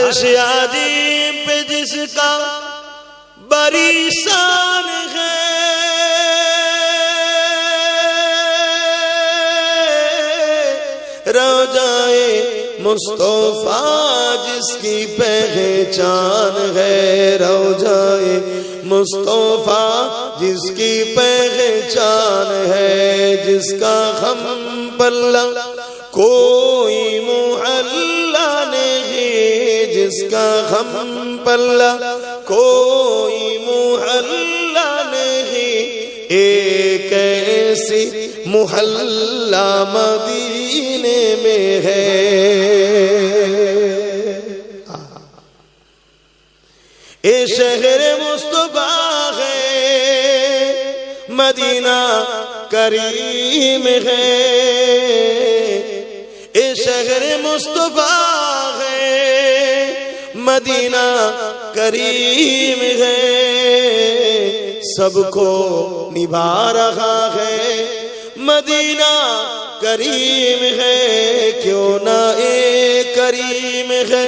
عرش عظیم پہ جس کا بڑی شان ہے، روضہ مصطفیٰ جس کی پہچان ہے، روضہ مصطفیٰ جس کی پہچان ہے، جس کا ہم پلہ کوئی محلہ نہیں، جس کا ہم پلہ کوئی محلہ نہیں، ایک ایسی محلہ مدینے میں ہے۔ اے شہر مصطفیٰ ہے، مدینہ کریم ہے، اے شہر مصطفیٰ ہے، مدینہ کریم ہے، سب کو نبھا رہا ہے، مدینہ کریم ہے، کیوں نہ ایک کریم ہے۔